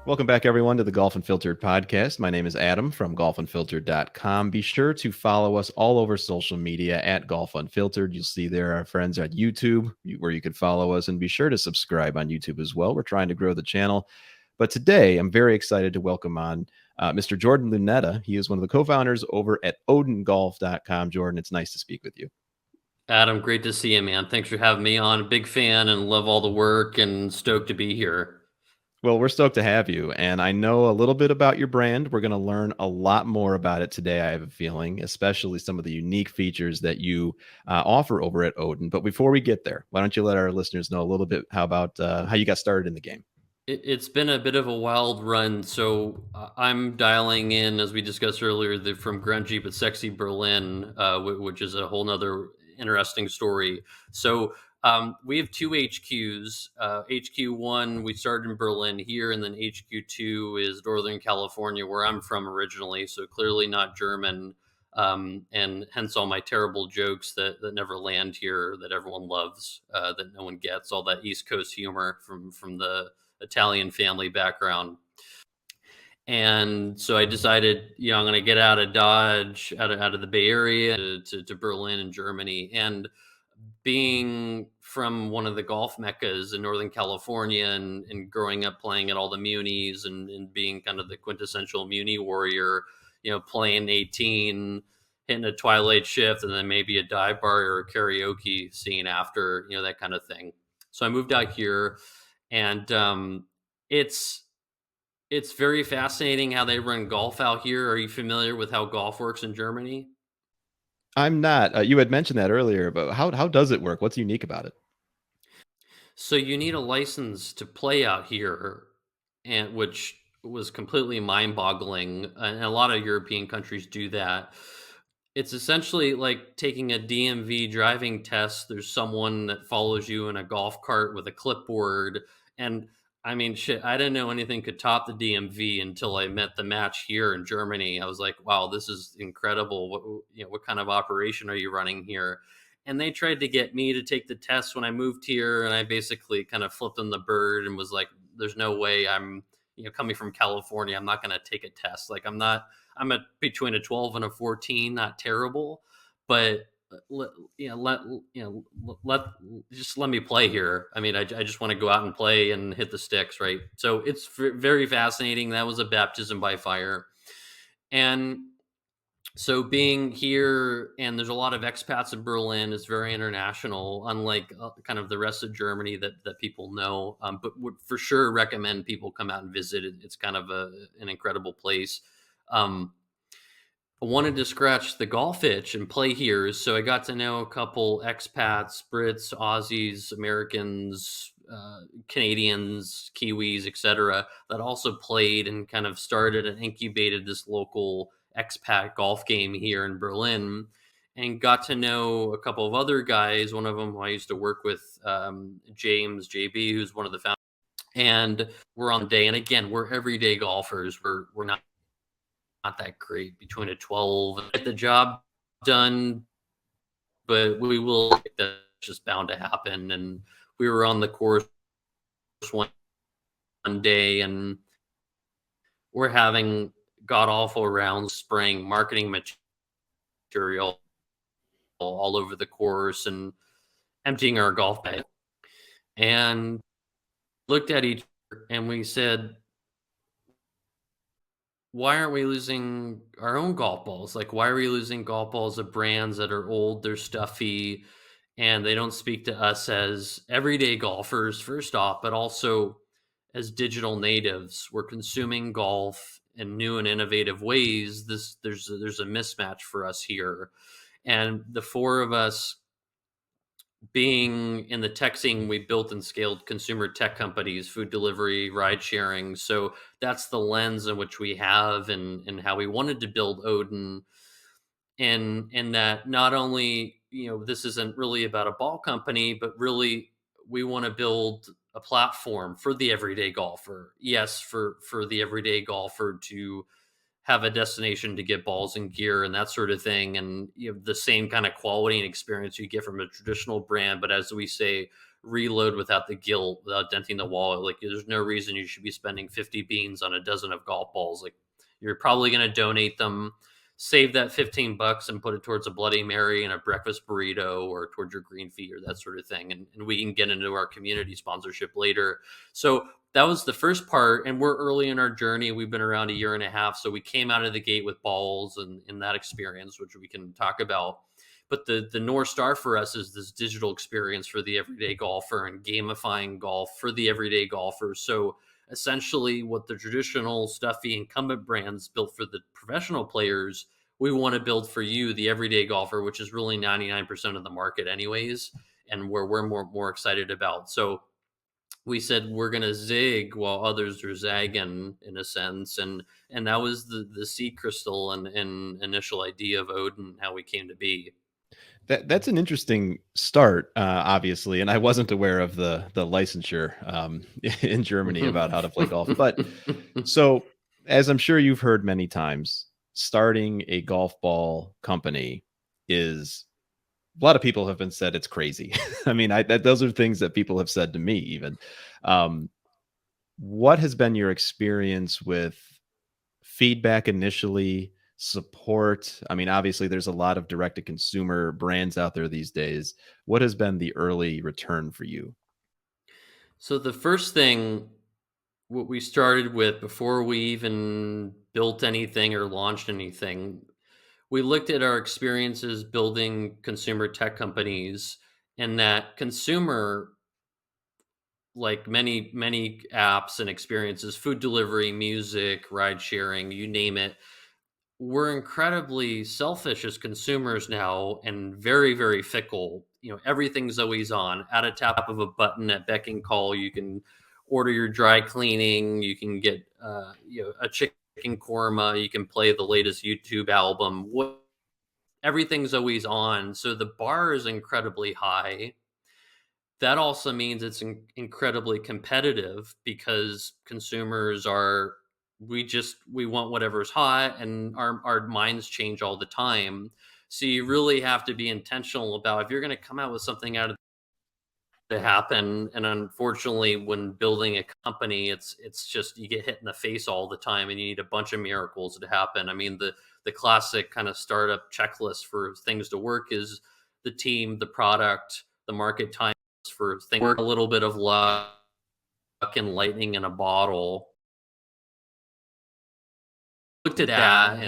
Welcome back, everyone, to the Golf Unfiltered podcast. My name is Adam from golfunfiltered.com. Be sure to follow us all over social media at Golf Unfiltered. You'll see there our friends at YouTube where you can follow us, and be sure to subscribe on YouTube as well. We're trying to grow the channel. But today, I'm very excited to welcome on Mr. Jordan Lunetta. He is one of the co-founders over at OdinGolf.com. Jordan, it's nice to speak with you. Adam, great to see you, man. Thanks for having me on. Big fan and love all the work and stoked to be here. Well, we're stoked to have you. And I know a little bit about your brand. We're going to learn a lot more about it today, I have a feeling, especially some of the unique features that you offer over at Odin. But before we get there, why don't you let our listeners know a little bit how you got started in the game? It's been a bit of a wild run. So I'm dialing in, as we discussed earlier, from grungy but sexy Berlin, which is a whole nother interesting story. So we have two HQs. HQ1, we started in Berlin here, and then HQ2 is Northern California, where I'm from originally. So clearly not German. And hence all my terrible jokes that never land here, that everyone loves, that no one gets, all that East Coast humor from the Italian family background. And so I decided, I'm going to get out of Dodge, out of the Bay Area to Berlin in Germany. And being from one of the golf meccas in Northern California and growing up playing at all the munis and being kind of the quintessential muni warrior, playing 18, hitting a twilight shift, and then maybe a dive bar or a karaoke scene after, that kind of thing. So I moved out here, and it's very fascinating how they run golf out here. Are you familiar with how golf works in Germany? I'm not. You had mentioned that earlier, but how does it work? What's unique about it? So you need a license to play out here, and which was completely mind-boggling. And a lot of European countries do that. It's essentially like taking a DMV driving test. There's someone that follows you in a golf cart with a clipboard. And I mean, shit, I didn't know anything could top the DMV until I met the match here in Germany. I was like, wow, this is incredible. What kind of operation are you running here? And they tried to get me to take the test when I moved here, and I basically kind of flipped them the bird and was like, there's no way I'm, coming from California, I'm not going to take a test. Like, I'm between a 12 and a 14, not terrible, but let just let me play here. I mean, I just want to go out and play and hit the sticks, right? So it's very fascinating. That was a baptism by fire. And so being here, and there's a lot of expats in Berlin, is very international, unlike kind of the rest of Germany that people know. But would for sure recommend people come out and visit. It's kind of an incredible place. I wanted to scratch the golf itch and play here, so I got to know a couple expats, Brits, Aussies, Americans, Canadians, Kiwis, etc., that also played and kind of started and incubated this local expat golf game here in Berlin, and got to know a couple of other guys. One of them who I used to work with, James JB, who's one of the founders. And we're on the day, and again, we're everyday golfers. We're not that great, between a 12 and get the job done, but we will. That's just bound to happen. And we were on the course one day, and we're having god awful rounds, spraying marketing material all over the course and emptying our golf bag, and looked at each other and we said, why aren't we losing our own golf balls? Like, why are we losing golf balls of brands that are old, they're stuffy, and they don't speak to us as everyday golfers, first off, but also as digital natives? We're consuming golf in new and innovative ways. There's a mismatch for us here. And the four of us, being in the tech scene, we built and scaled consumer tech companies, food delivery, ride sharing. So that's the lens in which we have, and how we wanted to build Odin. And that not only, this isn't really about a ball company, but really we want to build a platform for the everyday golfer. Yes, for the everyday golfer to have a destination to get balls and gear and that sort of thing, and you have the same kind of quality and experience you get from a traditional brand, but as we say, reload without the guilt, without denting the wallet. Like there's no reason you should be spending 50 beans on a dozen of golf balls. Like you're probably going to donate them, save that 15 bucks and put it towards a Bloody Mary and a breakfast burrito or towards your green fee or that sort of thing. And we can get into our community sponsorship later. So that was the first part. And we're early in our journey. We've been around a year and a half. So we came out of the gate with balls and in that experience, which we can talk about. But the North Star for us is this digital experience for the everyday golfer and gamifying golf for the everyday golfer. So essentially what the traditional stuffy incumbent brands built for the professional players, we want to build for you, the everyday golfer, which is really 99% of the market anyways, and where we're more excited about. So we said we're going to zig while others are zagging in a sense. And that was the seed crystal and initial idea of Odin, how we came to be. That's an interesting start, obviously, and I wasn't aware of the licensure in Germany about how to play golf. But so, as I'm sure you've heard many times, starting a golf ball company is a lot of people have been said it's crazy. I mean, those are things that people have said to me even. Um, what has been your experience with feedback initially, support? I mean, obviously, there's a lot of direct to consumer brands out there these days. What has been the early return for you? So the first thing, what we started with before we even built anything or launched anything, we looked at our experiences building consumer tech companies, and that consumer, like many apps and experiences, food delivery, music, ride sharing, you name it, we're incredibly selfish as consumers now and very fickle. Everything's always on. At a tap of a button, at beck and call, you can order your dry cleaning, you can get a chicken korma, you can play the latest YouTube album. Everything's always on, so the bar is incredibly high. That also means it's incredibly competitive because consumers are, we want whatever's hot, and our minds change all the time. So you really have to be intentional about if you're going to come out with something out of to happen. And unfortunately, when building a company, it's just you get hit in the face all the time, and you need a bunch of miracles to happen. I mean, the classic kind of startup checklist for things to work is the team, the product, the market time for things, a little bit of luck and lightning in a bottle. Looked at that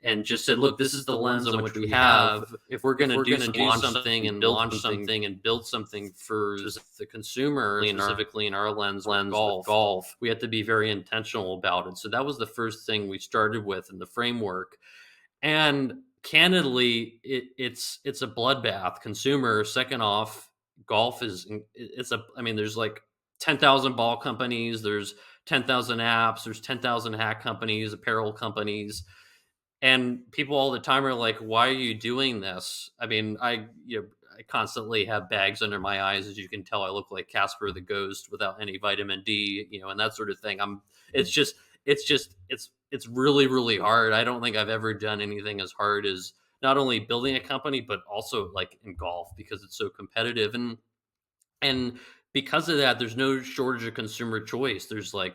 and just said, look, this is the lens in which we have. If we're going to do something and launch something and build something for the consumer, specifically in our lens golf, we have to be very intentional about it. So that was the first thing we started with in the framework. And candidly, it's a bloodbath. Consumer, second off, golf is I mean, there's like 10,000 ball companies, there's 10,000 apps, there's 10,000 hat companies, apparel companies, and people all the time are like, "Why are you doing this?" I mean, I constantly have bags under my eyes, as you can tell. I look like Casper the Ghost without any vitamin D, and that sort of thing. It's just, it's really hard. I don't think I've ever done anything as hard as not only building a company, but also like in golf because it's so competitive. And because of that, there's no shortage of consumer choice. There's like,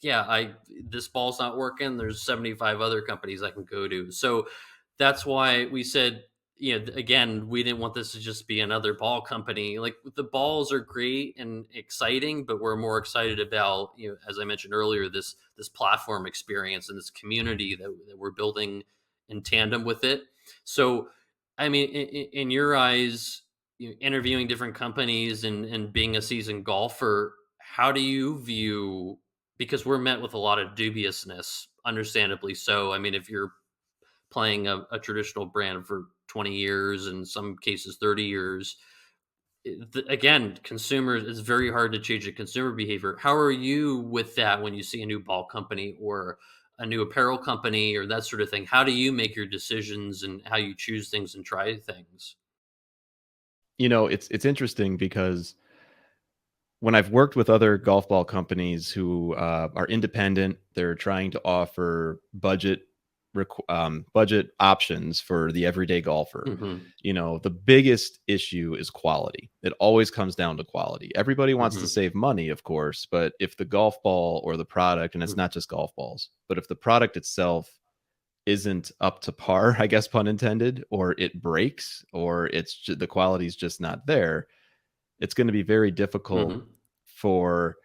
yeah, this ball's not working. There's 75 other companies I can go to. So that's why we said, again, we didn't want this to just be another ball company. Like the balls are great and exciting, but we're more excited about, as I mentioned earlier, this platform experience and this community that we're building in tandem with it. So, I mean, in your eyes, interviewing different companies and being a seasoned golfer, how do you view, because we're met with a lot of dubiousness, understandably so. I mean, if you're playing a traditional brand for 20 years, in some cases 30 years, again, consumers, it's very hard to change a consumer behavior. How are you with that when you see a new ball company or a new apparel company or that sort of thing? How do you make your decisions and how you choose things and try things? It's interesting because when I've worked with other golf ball companies who are independent, they're trying to offer budget budget options for the everyday golfer. Hmm. The biggest issue is quality. It always comes down to quality. Everybody wants to Hmm. save money, of course, but if the golf ball or the product, and it's not just golf balls, but if the product itself isn't up to par, I guess pun intended, or it breaks, or the quality's just not there, it's going to be very difficult Hmm. for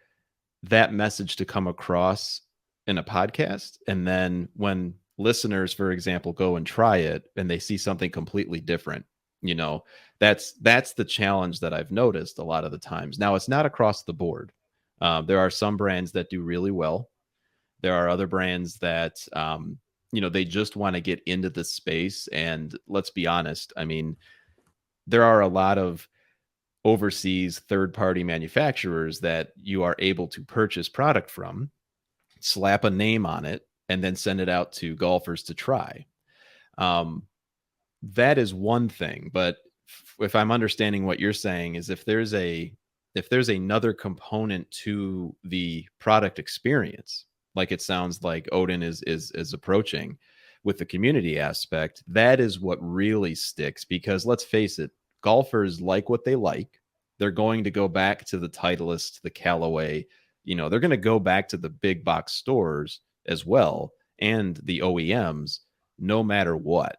that message to come across in a podcast. And then when listeners, for example, go and try it and they see something completely different, you know, that's the challenge that I've noticed a lot of the times. Now, it's not across the board. There are some brands that do really well. There are other brands that, they just want to get into the space. And let's be honest, I mean, there are a lot of overseas third party manufacturers that you are able to purchase product from, slap a name on it, and then send it out to golfers to try. Um, that is one thing, but if I'm understanding what you're saying is if there's another component to the product experience, like it sounds like Odin is approaching with the community aspect, that is what really sticks because let's face it, golfers like what they like. They're going to go back to the Titleist, the Callaway, they're going to go back to the big box stores as well and the OEMs no matter what.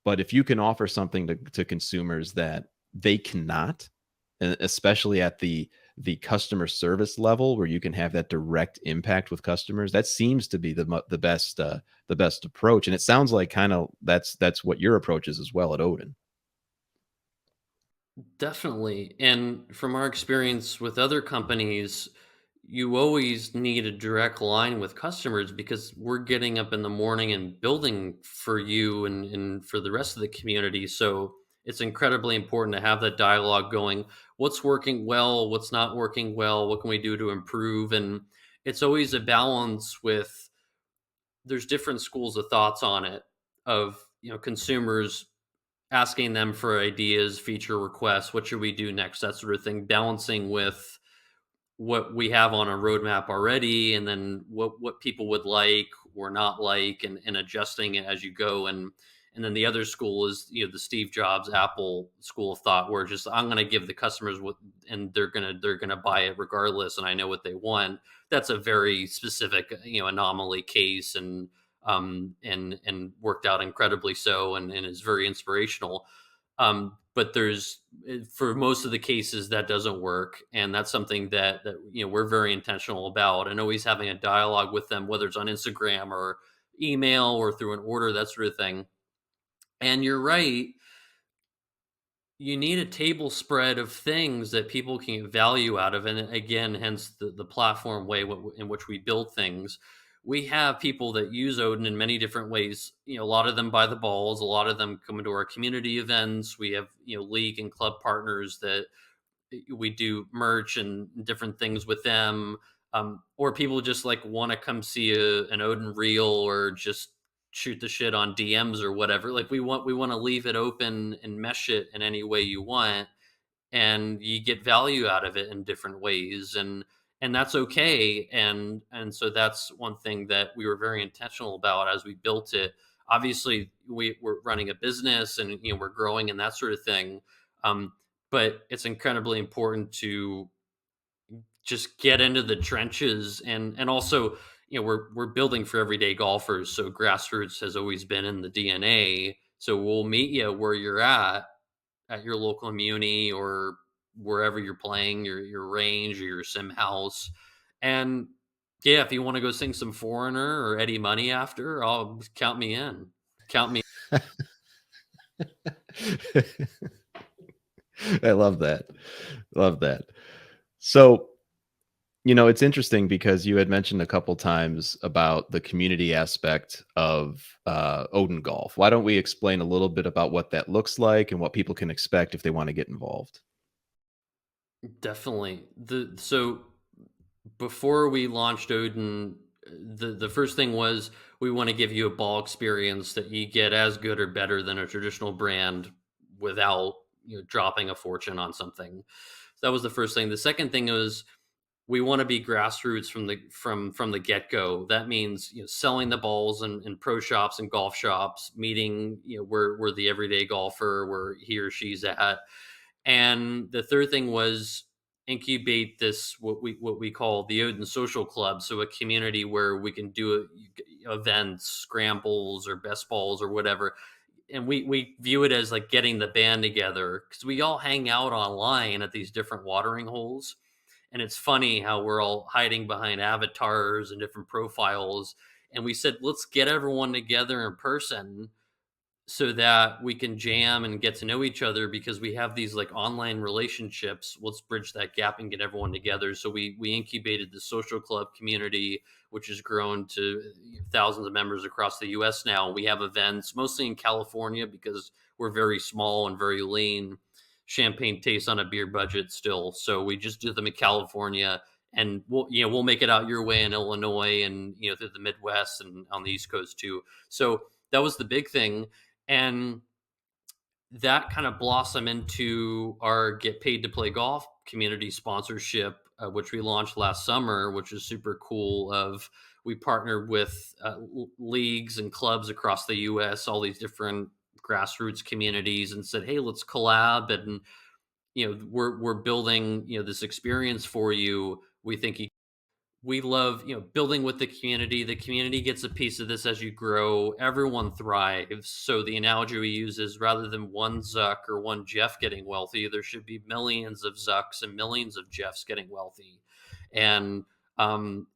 But if you can offer something to consumers that they cannot, especially at the customer service level where you can have that direct impact with customers, that seems to be the best approach. And it sounds like kind of that's what your approach is as well at Odin. Definitely. And from our experience with other companies, you always need a direct line with customers because we're getting up in the morning and building for you and for the rest of the community. So it's incredibly important to have that dialogue going. What's working well? What's not working well? What can we do to improve? And it's always a balance with there's different schools of thoughts on it of consumers asking them for ideas, feature requests, what should we do next, that sort of thing, balancing with what we have on a roadmap already, and then what people would like or not like, and adjusting it as you go. And then the other school is the Steve Jobs Apple school of thought, where just I'm going to give the customers what, and they're gonna buy it regardless, and I know what they want. That's a very specific anomaly case, and worked out incredibly so, and is very inspirational. But for most of the cases that doesn't work, and that's something that we're very intentional about, and always having a dialogue with them, whether it's on Instagram or email or through an order, that sort of thing. And you're right, you need a table spread of things that people can get value out of, and again, hence the platform way in which we build things. We have people that use Odin in many different ways. A lot of them buy the balls, a lot of them come into our community events. We have league and club partners that we do merch and different things with them. Or people just like want to come see an Odin reel, or just shoot the shit on DMs or whatever. Like we want to leave it open and mesh it in any way you want, and you get value out of it in different ways, and that's okay. And so that's one thing that we were very intentional about as we built it. Obviously, we're running a business, and we're growing and that sort of thing. Um, but it's incredibly important to just get into the trenches, and also we're building for everyday golfers, so grassroots has always been in the DNA. So we'll meet you where you're at your local muni, or wherever you're playing your range or your sim house. And yeah, if you want to go sing some Foreigner or Eddie Money after, I'll count me in. Count me. I love that. Love that. So, it's interesting because you had mentioned a couple times about the community aspect of Odin Golf. Why don't we explain a little bit about what that looks like and what people can expect if they want to get involved? Definitely. So before we launched Odin, the first thing was we want to give you a ball experience that you get as good or better than a traditional brand without dropping a fortune on something. So that was the first thing. The second thing was we want to be grassroots from the get-go. That means, selling the balls in pro shops and golf shops, meeting, where the everyday golfer, where he or she's at. And the third thing was incubate this, what we call the Odin Social Club, so a community where we can do events, scrambles, or best balls, or whatever. And we view it as like getting the band together, because we all hang out online at these different watering holes. And it's funny how we're all hiding behind avatars and different profiles. And we said, let's get everyone together in person so that we can jam and get to know each other, because we have these like online relationships. Let's bridge that gap and get everyone together. So we incubated the social club community, which has grown to thousands of members across the US now. We have events mostly in California because we're very small and very lean. Champagne tastes on a beer budget still. So we just do them in California, and we'll make it out your way in Illinois, and through the Midwest and on the East Coast too. So that was the big thing. And that kind of blossomed into our Get Paid to Play Golf community sponsorship, which we launched last summer, which is super cool. Of We partnered with leagues and clubs across the U.S., all these different grassroots communities, and said, "Hey, let's collab." And we're building this experience for you. We love building with the community. The community gets a piece of this. As you grow, everyone thrives. So the analogy we use is, rather than one Zuck or one Jeff getting wealthy, there should be millions of Zucks and millions of Jeffs getting wealthy. And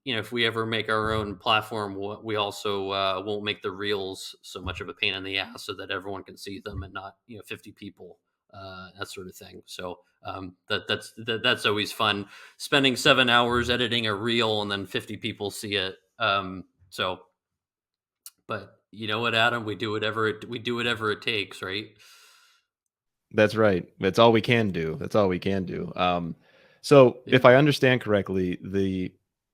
if we ever make our own platform, we also won't make the reels so much of a pain in the ass, so that everyone can see them and not 50 people, that sort of thing. So that's always fun, spending 7 hours editing a reel and then 50 people see it. So, but you know what, Adam, we do whatever it takes, right? That's right. That's all we can do. That's all we can do. So Yeah. if I understand correctly,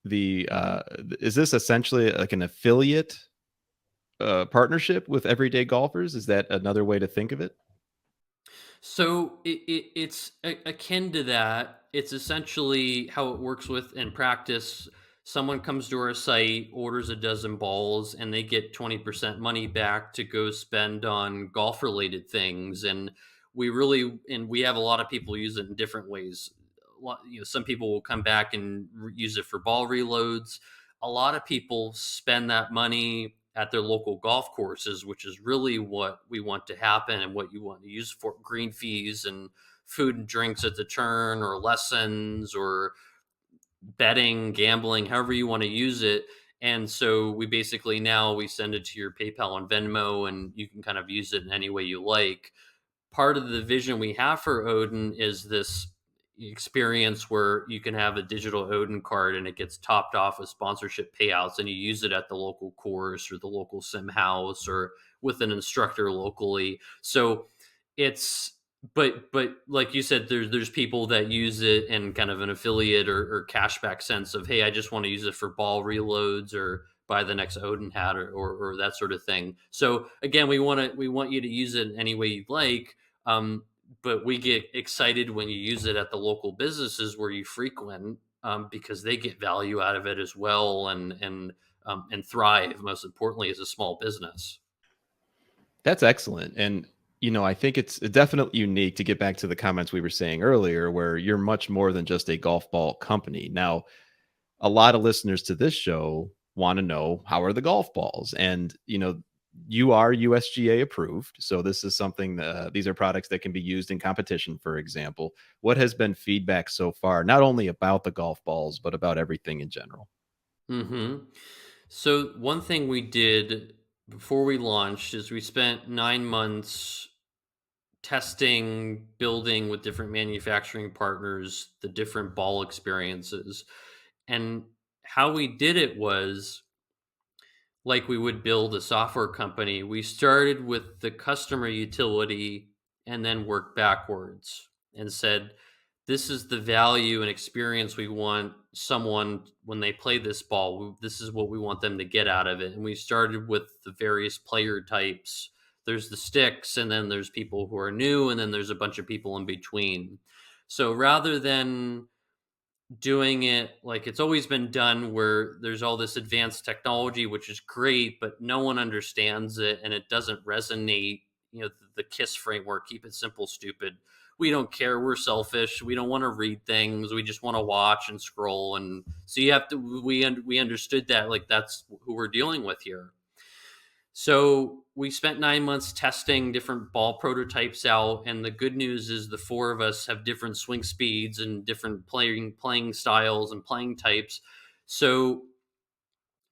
is this essentially like an affiliate partnership with everyday golfers? Is that another way to think of it? So it's akin to that. It's essentially how it works with in practice. Someone comes to our site, orders a dozen balls, and they get 20% money back to go spend on golf related things. And we have a lot of people use it in different ways. Some people will come back and use it for ball reloads. A lot of people spend that money at their local golf courses, which is really what we want to happen, and what you want to use for green fees and food and drinks at the turn, or lessons, or betting, gambling, however you want to use it. And so we send it to your PayPal and Venmo, and you can kind of use it in any way you like. Part of the vision we have for Odin is this experience where you can have a digital Odin card, and it gets topped off with sponsorship payouts, and you use it at the local course or the local sim house, or with an instructor locally. So it's but like you said, there's people that use it in kind of an affiliate or cashback sense of, hey, I just want to use it for ball reloads, or buy the next Odin hat, or that sort of thing. So again, we want you to use it in any way you'd like. um, but we get excited when you use it at the local businesses where you frequent, because they get value out of it as well, and thrive, most importantly, as a small business. That's excellent. And, I think it's definitely unique, to get back to the comments we were saying earlier, where you're much more than just a golf ball company. Now, a lot of listeners to this show want to know, how are the golf balls? And, you are USGA approved. So this is something that, these are products that can be used in competition, for example. What has been feedback so far, not only about the golf balls, but about everything in general? Hmm. So one thing we did before we launched is we spent 9 months testing, building with different manufacturing partners the different ball experiences. And how we did it was like we would build a software company. We started with the customer utility and then worked backwards, and said, this is the value and experience we want someone when they play this ball. This is what we want them to get out of it. And we started with the various player types. There's the sticks, and then there's people who are new, and then there's a bunch of people in between. So rather than doing it like it's always been done, where there's all this advanced technology, which is great, but no one understands it and it doesn't resonate. The KISS framework: keep it simple, stupid. We don't care. We're selfish. We don't want to read things. We just want to watch and scroll. And so you have to. We understood that, like, that's who we're dealing with here. So we spent 9 months testing different ball prototypes out, and the good news is the four of us have different swing speeds and different playing styles and playing types. So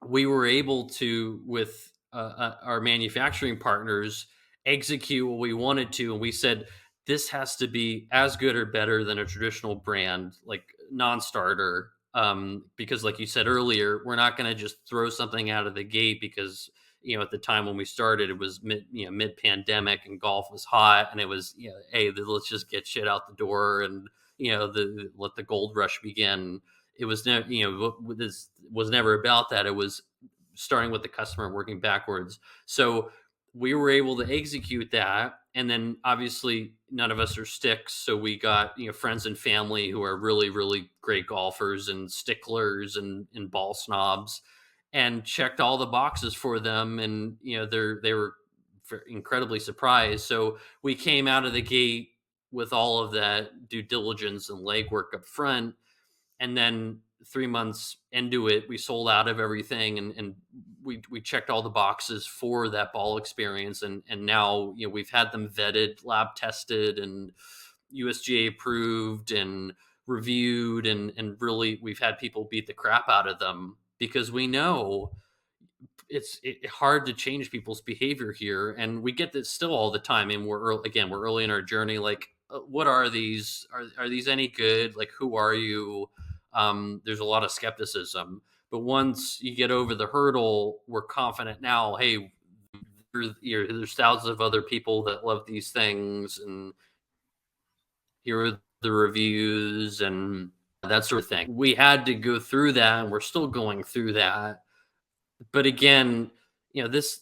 we were able to, with our manufacturing partners, execute what we wanted to, and we said this has to be as good or better than a traditional brand like non-starter, because like you said earlier, we're not going to just throw something out of the gate, because at the time when we started, it was mid pandemic and golf was hot, and it was, hey, let's just get shit out the door, and let the gold rush begin. It was never, this was never about that. It was starting with the customer, working backwards. So we were able to execute that, and then obviously none of us are sticks, so we got friends and family who are really really great golfers and sticklers and ball snobs, and checked all the boxes for them, and they were incredibly surprised. So we came out of the gate with all of that due diligence and legwork up front, and then 3 months into it, we sold out of everything, and we checked all the boxes for that ball experience, and now we've had them vetted, lab tested, and USGA approved and reviewed, and really we've had people beat the crap out of them, because we know it's hard to change people's behavior here, and we get this still all the time. And we're early in our journey. Like, what are these? Are these any good? Like, who are you? There's a lot of skepticism, but once you get over the hurdle, we're confident now. Hey, there's thousands of other people that love these things, and here are the reviews and that sort of thing. We had to go through that, and we're still going through that. But again, this,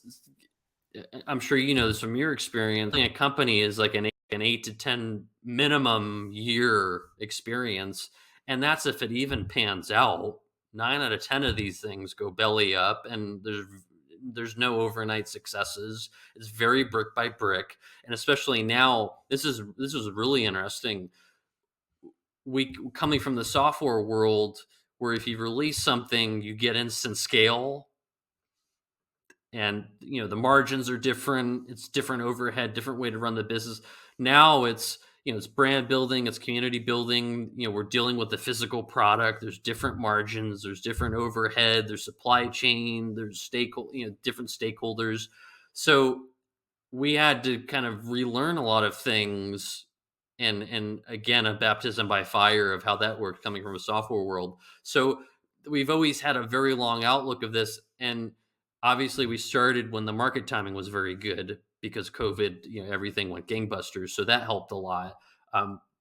I'm sure you know this from your experience. A company is like an 8 to 10 minimum year experience, and that's if it even pans out. 9 out of 10 of these things go belly up, and there's no overnight successes. It's very brick by brick, and especially now, this is really interesting. We coming from the software world, where if you release something, you get instant scale, and the margins are different, it's different overhead, different way to run the business. Now it's brand building, it's community building. We're dealing with the physical product. There's different margins, there's different overhead, there's supply chain, there's different stakeholders. So we had to kind of relearn a lot of things, and again, a baptism by fire of how that worked, coming from a software world. So we've always had a very long outlook of this, and obviously we started when the market timing was very good, because COVID, everything went gangbusters, so that helped a lot.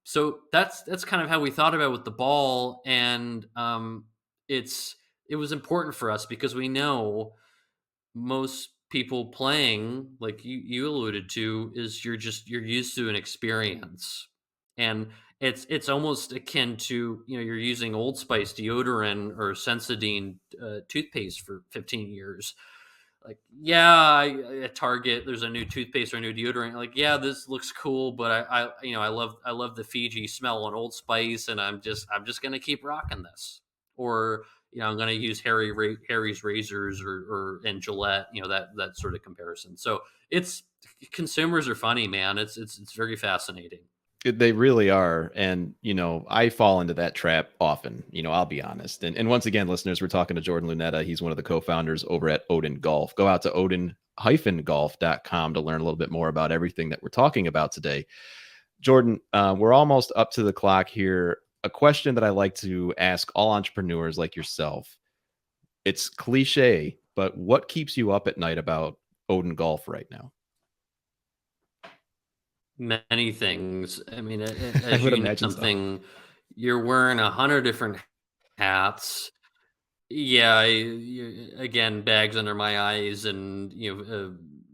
So that's kind of how we thought about it with the ball, and it was important for us, because we know most people playing, like you alluded to, is you're used to an experience, and it's almost akin to, you're using Old Spice deodorant or Sensodyne toothpaste for 15 years. Like, yeah, at Target there's a new toothpaste or a new deodorant, like, yeah, this looks cool, but I love the Fiji smell on Old Spice, and I'm just gonna keep rocking this. Or I'm going to use Harry's razors, or and Gillette, that sort of comparison. So it's consumers are funny, man. It's very fascinating. They really are. And, I fall into that trap often, I'll be honest. And once again, listeners, we're talking to Jordan Lunetta. He's one of the co-founders over at Odin Golf. Go out to odin-golf.com to learn a little bit more about everything that we're talking about today. Jordan, we're almost up to the clock here. A question that I like to ask all entrepreneurs like yourself. It's cliche, but what keeps you up at night about Odin Golf right now? Many things. I mean, I as would you know, imagine so. something, you're wearing 100 different hats. Yeah, again, bags under my eyes, and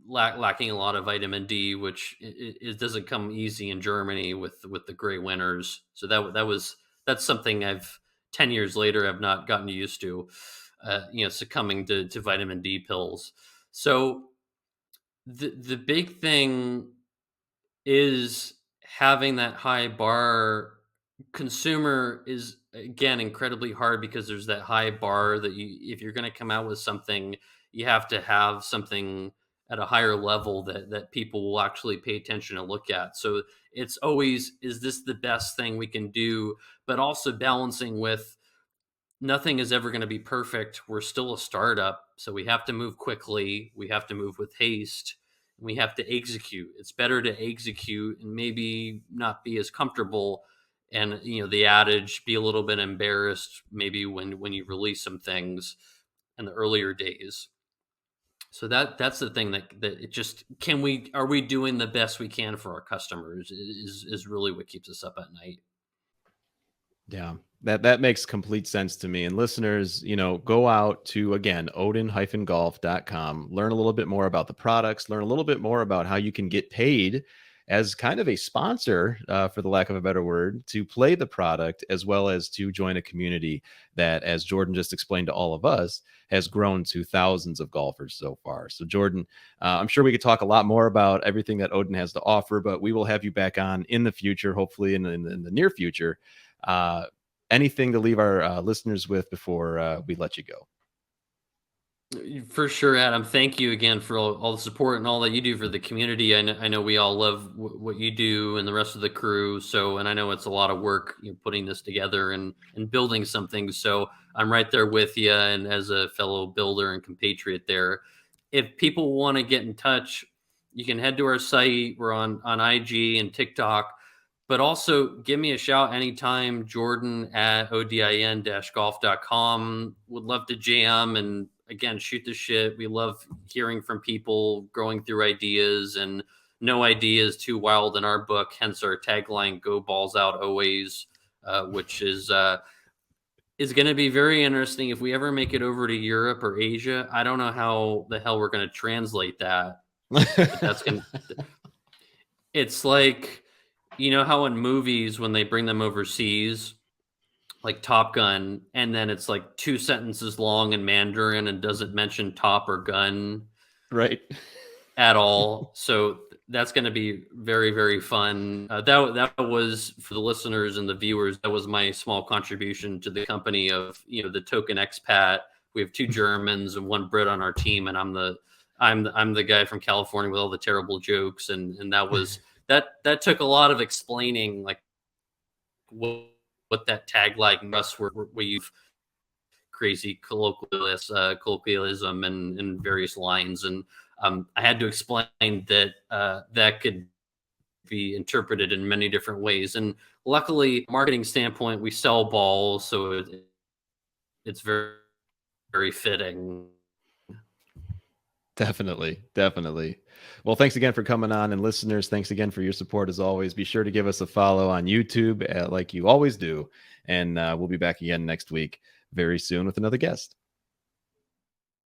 lacking a lot of vitamin D, which it doesn't come easy in Germany with the gray winters. So that's something I've 10 years later have not gotten used to, succumbing to vitamin D pills. So the big thing is having that high bar. Consumer is, again, incredibly hard because there's that high bar that you, if you're going to come out with something, you have to have something at a higher level that people will actually pay attention and look at. So it's always, is this the best thing we can do, but also balancing with, nothing is ever going to be perfect. We're still a startup, so we have to move quickly. We have to move with haste. And we have to execute. It's better to execute and maybe not be as comfortable. And the adage, be a little bit embarrassed maybe when you release some things in the earlier days. So that's the thing that it just, are we doing the best we can for our customers is really what keeps us up at night. Yeah, that makes complete sense to me. And listeners, go out to, again, odin-golf.com, learn a little bit more about the products, learn a little bit more about how you can get paid as kind of a sponsor, for the lack of a better word, to play the product, as well as to join a community that, as Jordan just explained to all of us, has grown to thousands of golfers so far. So, Jordan, I'm sure we could talk a lot more about everything that Odin has to offer, but we will have you back on in the future, hopefully in the near future. Uh, Anything to leave our listeners with before we let you go? For sure, Adam. Thank you again for all the support and all that you do for the community. I know we all love what you do and the rest of the crew. So, and I know it's a lot of work, putting this together and building something. So I'm right there with you. And as a fellow builder and compatriot there, if people want to get in touch, you can head to our site. We're on IG and TikTok, but also give me a shout anytime, Jordan at odin-golf.com. Would love to jam and, again, shoot the shit. We love hearing from people, going through ideas, and no idea is too wild in our book. Hence our tagline, "Go balls out always," which is going to be very interesting if we ever make it over to Europe or Asia. I don't know how the hell we're going to translate that, but that's going to, it's like, how in movies when they bring them overseas, like Top Gun, and then it's like 2 sentences long in Mandarin and doesn't mention top or gun Right. at all. So that's going to be very, very fun. That was, for the listeners and the viewers, that was my small contribution to the company of, the token expat. We have 2 Germans and 1 Brit on our team, and I'm the guy from California with all the terrible jokes, and that was that took a lot of explaining, like what that tagline us where we use crazy colloquialism and various lines, and I had to explain that that could be interpreted in many different ways. And luckily, marketing standpoint, we sell balls, so it's very, very fitting. Definitely. Well, thanks again for coming on, and listeners, thanks again for your support as always. Be sure to give us a follow on YouTube, like you always do, and we'll be back again next week very soon with another guest.